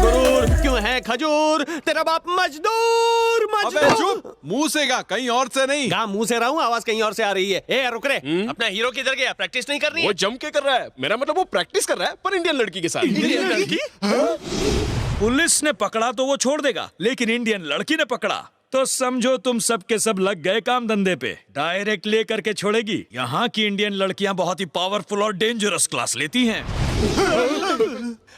गुरूर क्यों है खजूर, तेरा बाप मजदूर अबे चुप, मुंह से गा, कहीं और से नहीं। गा मुंह से रहा हूँ, आवाज कहीं और से आ रही है। ए रुक रे, अपना हीरो किधर गया? प्रैक्टिस नहीं करनी है? वो जम के कर रहा है। मेरा मतलब वो प्रैक्टिस कर रहा है, पर इंडियन लड़की के साथ। इंडियन लड़की? पुलिस ने पकड़ा तो वो छोड़ देगा, लेकिन इंडियन लड़की ने पकड़ा तो समझो तुम सब के सब लग गए काम धंधे पे। डायरेक्ट ले करके छोड़ेगी। यहाँ की इंडियन लड़कियाँ बहुत ही पावरफुल और डेंजरस क्लास लेती हैं।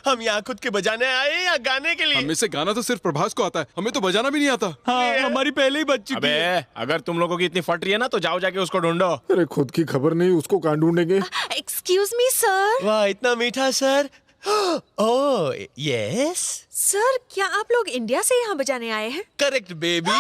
हम यहाँ खुद के बजाने आए या गाने के लिए? हमें से गाना तो सिर्फ प्रभास को आता है, हमें तो बजाना भी नहीं आता। हाँ, हमारी पहले ही बच चुकी है। अबे अगर तुम लोगों की इतनी फट रही है ना, तो जाओ जाके उसको ढूंढो। अरे खुद की खबर नहीं, उसको कहाँ ढूंढेंगे? Excuse me sir. वाह इतना मीठा सर। ओह यस सर, क्या आप लोग इंडिया से यहाँ बजाने आए हैं? Correct baby.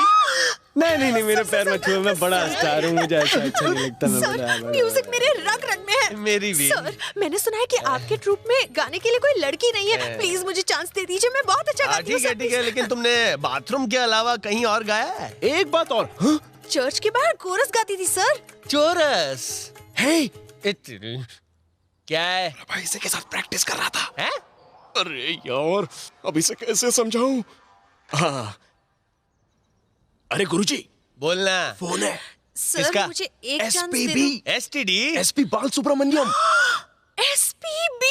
नहीं मेरे पैर मत छुओ, मैं बड़ा स्टार हूँ, मुझे ऐसा अच्छा नहीं लगता। मैं सर, म्यूजिक मेरे रग रग में है। मेरी भी। सर, मैंने सुना है कि आपके ट्रूप में गाने के लिए कोई लड़की नहीं है। प्लीज मुझे चांस दे दीजिए, मैं बहुत अच्छा गाती हूँ। ठीक है, लेकिन तुमने बाथरूम के अलावा कहीं और गाया है? एक बात और, चर्च के बाहर कोरस गाती थी सर। चोरस? हे क्या है? भाई इसे के साथ प्रैक्टिस कर रहा था। हैं? अरे यार, अब इसे कैसे समझाऊं? हाँ, अरे गुरुजी, बोलना। फोन है। सर किसका? मुझे एक चांस दे SPB, दो। STD? SP बाल सुब्रमण्यम। SPB।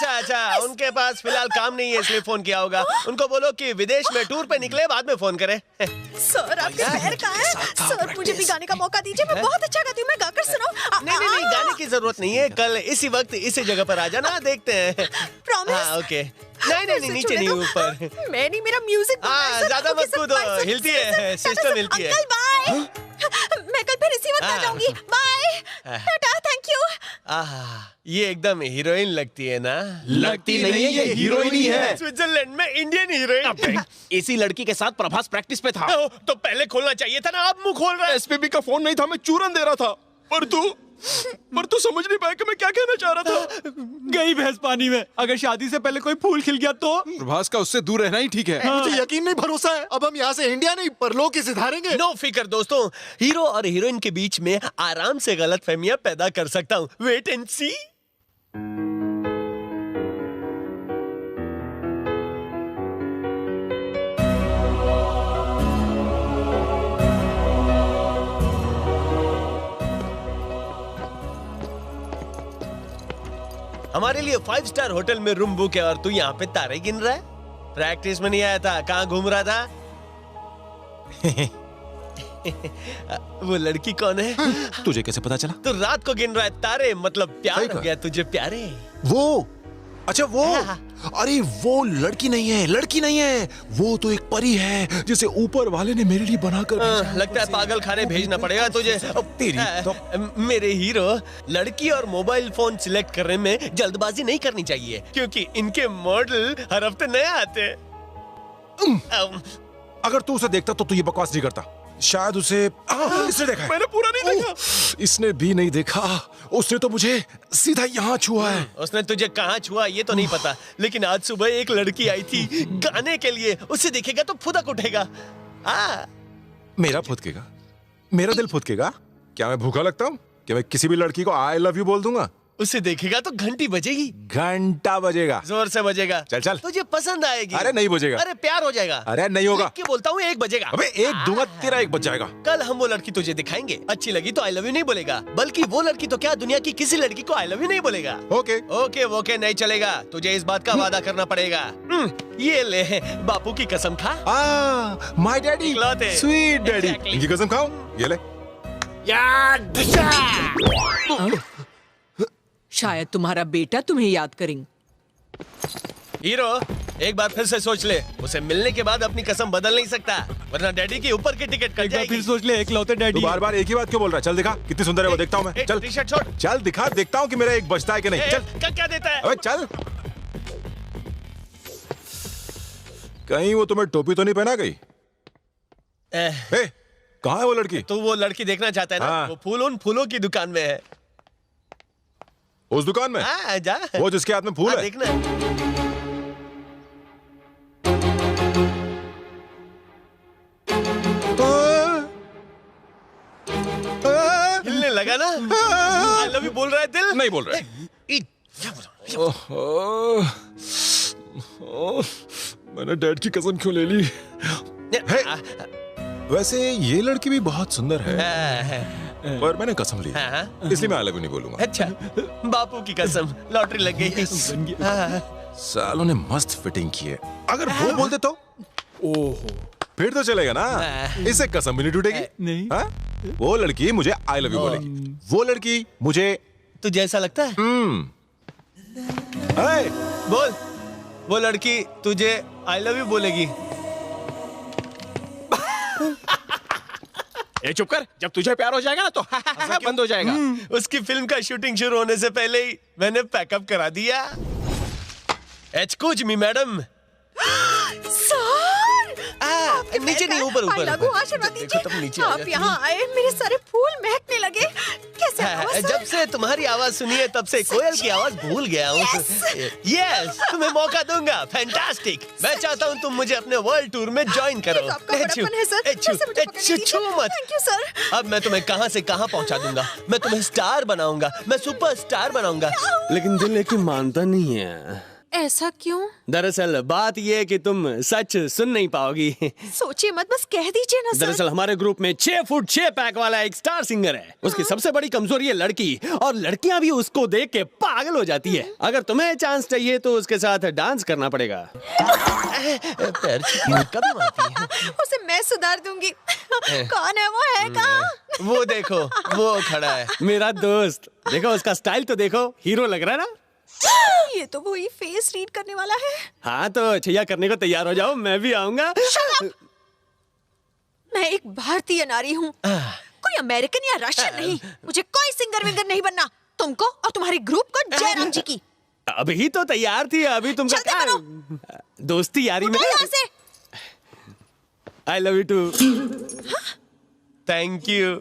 अच्छा, उनके पास फिलहाल काम नहीं है इसलिए फोन किया होगा। उनको बोलो कि विदेश में टूर पे निकले, बाद में फोन करें। सर आपके पैर कहाँ हैं? सर मुझे भी गाने का मौका दीजिए, मैं बहुत अच्छा गाती हूँ, मैं गाकर सुनाऊं। नहीं, गाने की जरूरत नहीं है। कल इसी वक्त इसी जगह पर आ जाना, देखते हैं। प्रॉमिस? हाँ ओके। नहीं, नीचे नहीं, ऊपर। मैं नहीं, मेरा म्यूजिक। हाँ ज्यादा मत कूदो, हिलती है, सिस्टम हिलती है। Uncle bye. मैं कल फिर इसी वक्त आ जाऊंगी। Bye tata, thank you. ये एकदम हीरोइन लगती है ना? लगती नहीं है, ये हीरोइन ही है। स्विट्जरलैंड में इंडियन हीरोइन। इसी लड़की के साथ प्रभास प्रैक्टिस पे था। तो पहले खोलना चाहिए था ना, आप मुंह खोल रहे हैं। SPB का फोन नहीं था, मैं चूरन दे रहा था। पर तू समझ नहीं पाया कि मैं क्या कहना चाह रहा था। गई भैंस पानी में। अगर शादी से पहले कोई फूल खिल गया तो? प्रभास का उससे दूर रहना ही ठीक है। मुझे यकीन नहीं, भरोसा है। अब हम यहाँ से इंडिया नहीं, परलोक की सिधारेंगे। नो फिकर दोस्तों, हीरो और हीरोइन के बीच में आराम से गलतफहमियां पैदा कर सकता हूँ। वेट एंड सी। हमारे लिए 5 स्टार होटल में रूम बुक है और तू यहाँ पे तारे गिन रहा है? प्रैक्टिस में नहीं आया था, कहाँ घूम रहा था? वो लड़की कौन है? तुझे कैसे पता चला? तू रात को गिन रहा है तारे, मतलब प्यार हो गया तुझे प्यारे। वो अच्छा वो अरे वो लड़की नहीं है, लड़की नहीं है, वो तो एक परी है जिसे ऊपर वाले ने मेरे लिए बनाकर भेजा। लगता है पागल खाने भेजना पड़ेगा तुझे। तेरी तो मेरे हीरो, लड़की और मोबाइल फोन सिलेक्ट करने में जल्दबाजी नहीं करनी चाहिए, क्योंकि इनके मॉडल हर हफ्ते नए आते हैं। अगर तू उसे देखता तो तू ये बकवास नहीं करता। शायद उसे इसने देखा है। मैंने पूरा नहीं देखा। इसने भी नहीं देखा, उसने तो मुझे सीधा यहाँ छुआ है। उसने तुझे कहाँ छुआ ये तो नहीं पता, लेकिन आज सुबह एक लड़की आई थी गाने के लिए। उसे देखेगा तो फुदक उठेगा। मेरा फुदकेगा? मेरा दिल फुदकेगा? क्या मैं भूखा लगता हूँ? क्या मैं किसी भी लड़की को आई लव यू बोल दूंगा? उसे देखेगा तो घंटी बजेगी। घंटा बजेगा, जोर से बजेगा। चल तुझे पसंद आएगी। अरे नहीं बजेगा। अरे प्यार हो जाएगा। अरे नहीं होगा। क्या बोलता हूँ, 1 बजेगा। अबे 1 दूंगा, तेरा 1 बज जाएगा। कल हम वो लड़की तुझे दिखाएंगे। अच्छी लगी तो आई लव यू नहीं बोलेगा, बल्कि वो लड़की तो क्या दुनिया की किसी लड़की को आई लव यू नहीं बोलेगा। ओके नहीं चलेगा, तुझे इस बात का वादा करना पड़ेगा। ये ले बापू की कसम खा। My daddy, sweet daddy. इनकी कसम खाओ, ये ले। शायद तुम्हारा बेटा तुम्हें याद करेंगे। हीरो, एक बार फिर से सोच ले। उसे मिलने के बाद अपनी कसम बदल नहीं सकता, वरना डैडी की ऊपर की टिकट कट जाएगी। फिर सोच ले, एकलौते डैडी। तू बार-बार एक ही बात क्यों बोल रहा है? चल दिखा कितनी सुंदर है वो, देखता हूँ मैं। चल टी-शर्ट छोड़। चल दिखा, देखता हूँ कि मेरा 1 बचता है कि नहीं। चल क्या देता है? अबे चल। कहीं वो तुम्हें टोपी तो नहीं पहना गई? कहाँ है वो लड़की? तू वो लड़की देखना चाहता है ना? वो फूल उन फूलों की दुकान में है। उस दुकान में? जा। वो जिसके हाथ में फूल है? देखना। हिलने लगा ना? आई लव यू बोल रहा है दिल? नहीं बोल रहा है। मैंने डैड की कसम क्यों ले ली? वैसे ये लड़की भी बहुत सुंदर है, पर मैंने कसम ली, इसलिए मैं आई लव यू नहीं बोलूंगा। अच्छा, बापू की कसम, लॉटरी लग गई। सालों ने मस्त फिटिंग की है। अगर वो बोल दे तो ओहो, फिर तो चलेगा ना, इससे कसम भी नहीं टूटेगी। नहीं। हाँ? वो लड़की मुझे आई लव यू बोलेगी, वो लड़की मुझे। तुझे ऐसा लगता है? hey! बोल, वो लड़की तुझे आई लव यू बोलेगी। ए चुप कर, जब तुझे प्यार हो जाएगा ना तो बंद हो जाएगा। उसकी फिल्म का शूटिंग शुरू होने से पहले ही मैंने पैकअप करा दिया। Excuse me madam. नीचे नहीं, ऊपर ऊपर। आशीर्वाद देखो तुम नीचे दीजिए। आ आप जाती यहाँ आए, मेरे सारे फूल महकने लगे। कैसे आवाज़, सर? जब से तुम्हारी आवाज सुनी है तब से कोयल की आवाज भूल गया हूँ। यस, तुम्हें मौका दूंगा। फैंटास्टिक। मैं चाहता हूँ तुम मुझे अपने वर्ल्ड टूर में ज्वाइन करो। ये तो आपका बड़प्पन है, सर। कैसे मुझे पकड़ने दीजिए? मत। Thank you, sir. अब मैं तुम्हें कहां से कहां पहुंचा दूंगा। मैं तुम्हें स्टार बनाऊंगा, मैं सुपर स्टार बनाऊंगा। लेकिन दिल लेकिन मानता नहीं है। ऐसा क्यों? दरअसल बात यह है कि तुम सच सुन नहीं पाओगी। सोचिए मत, बस कह दीजिए ना, सर। दरअसल हमारे ग्रुप में 6 फुट 6 पैक वाला एक स्टार सिंगर है। उसकी सबसे बड़ी कमजोरी है लड़की, और लड़कियां भी उसको देख के पागल हो जाती है। अगर तुम्हें चांस चाहिए तो उसके साथ डांस करना पड़ेगा। पैर कभी मारती है। उसे मैं सुधार दूंगी। कौन है वो, है कहाँ? वो देखो, वो खड़ा है, मेरा दोस्त। देखो उसका स्टाइल तो देखो, हीरो लग रहा है ना। ये तो वही फेस रीड करने वाला है। हाँ तो छैया करने को तैयार हो जाओ, मैं भी आऊंगा। मैं एक भारतीय नारी हूँ, कोई अमेरिकन या रशियन नहीं। मुझे कोई सिंगर विंगर नहीं बनना। तुमको और तुम्हारे ग्रुप को जयराम जी की। अभी तो तैयार थी, अभी तुमका जल्दी क्या करो। दोस्ती यारी में। यहाँ से। I love you too. Thank you.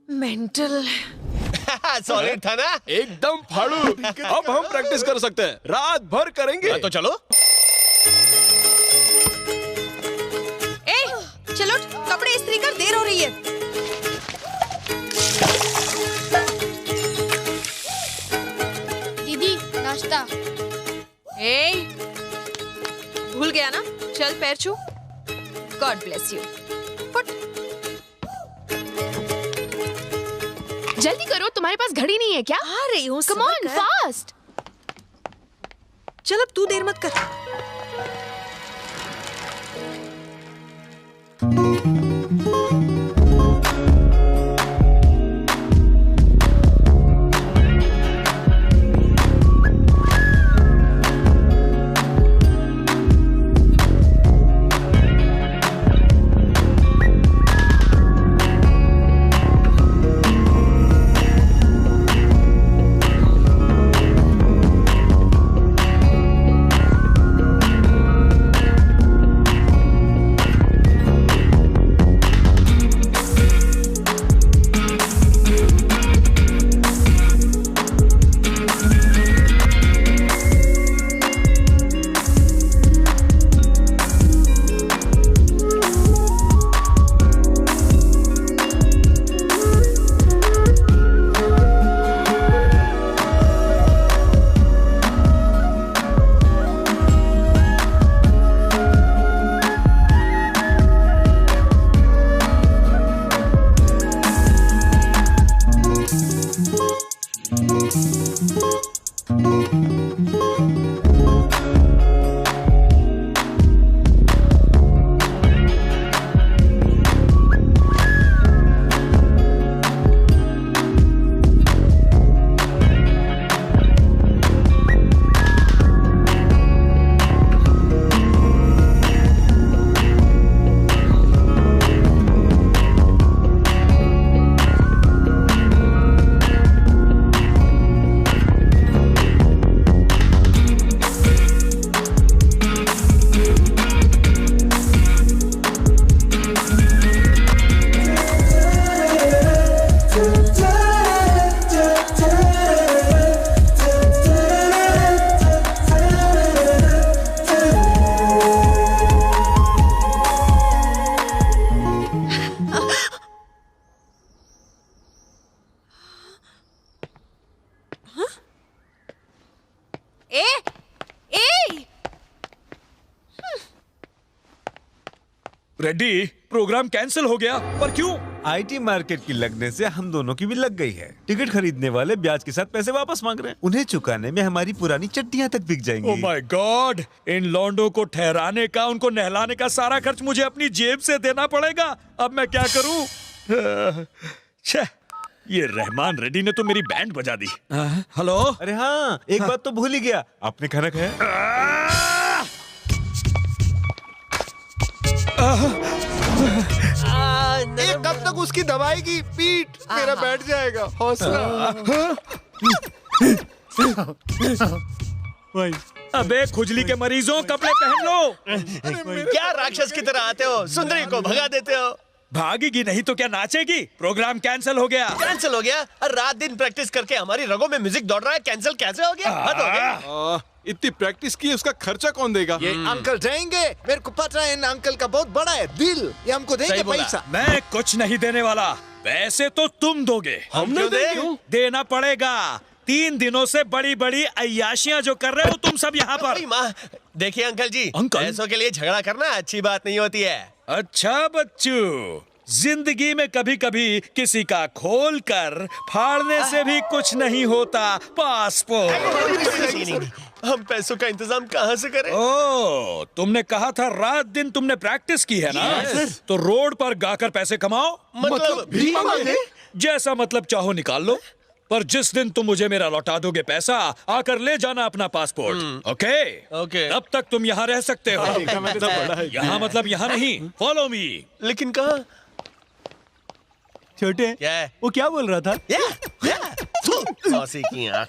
Mental. Solid था ना? एकदम फाड़ू। अब हम प्रैक्टिस कर सकते हैं, रात भर करेंगे। तो चलो। ए, चलो कपड़े इस्त्री कर, देर हो रही है। दीदी नाश्ता। ए, भूल गया ना? चल पैर छू। God bless you. फुट। जल्दी करो, तुम्हारे पास घड़ी नहीं है क्या? आ रही हूँ। Come on, fast. चल अब तू देर मत कर। रेड्डी, प्रोग्राम कैंसिल हो गया, पर क्यों? आईटी मार्केट की लगने से हम दोनों की भी लग गई है। टिकट खरीदने वाले ब्याज के साथ पैसे वापस मांग रहे हैं। उन्हें चुकाने में हमारी पुरानी चड्डियां तक बिक जाएंगी। ओह माय गॉड, इन लौंडों को ठहराने का, उनको नहलाने का सारा खर्च मुझे अपनी जेब से देना पड़ेगा। अब मैं क्या करूं? छे, ये रहमान रेड्डी ने तो मेरी बैंड बजा दी। हेलो? अरे हाँ, एक बात तो भूल ही गया, आपने खाना खाया? ये कब तक उसकी दवाई की पीठ मेरा बैठ जाएगा। हौसला। अबे खुजली के मरीजों, कपड़े पहन लो। क्या राक्षस की तरह आते हो, सुंदरी को भगा देते हो। भागेगी नहीं तो क्या नाचेगी? प्रोग्राम कैंसिल हो गया। कैंसिल हो गया? और रात दिन प्रैक्टिस करके हमारी रगों में म्यूजिक दौड़ रहा है, कैंसिल कैसे हो गया? हद हो गई। इतनी प्रैक्टिस की, उसका खर्चा कौन देगा? ये अंकल देंगे। मेरे को पता है इन अंकल का बहुत बड़ा है दिल, ये हमको देंगे पैसा। मैं कुछ नहीं देने वाला, पैसे तो तुम दोगे। हम क्यों दें? देना पड़ेगा। 3 दिनों से बड़ी बड़ी अय्याशियां जो कर रहे हो तुम सब यहाँ पर। अरे माँ, देखिए अंकल जी, अंकल? पैसों के लिए झगड़ा करना अच्छी बात नहीं होती है। अच्छा बच्चू, जिंदगी में कभी कभी किसी का खोल कर फाड़ने से भी कुछ नहीं होता। पासपोर्ट। हम पैसों का इंतजाम कहाँ से करें? ओ, तुमने कहा था रात दिन तुमने प्रैक्टिस की है ना? तो रोड पर गाकर पैसे कमाओ। मतलब भीख मांगे? जैसा मतलब चाहो निकाल लो, पर जिस दिन तुम मुझे मेरा लौटा दोगे पैसा, आकर ले जाना अपना पासपोर्ट। ओके? ओके। तब तक तुम यहाँ रह सकते हो। यहाँ मतलब यहाँ नहीं। Follow me. लेकिन कहाँ? छोटे, क्या है? वो क्या बोल रहा था? मौसी की आँख।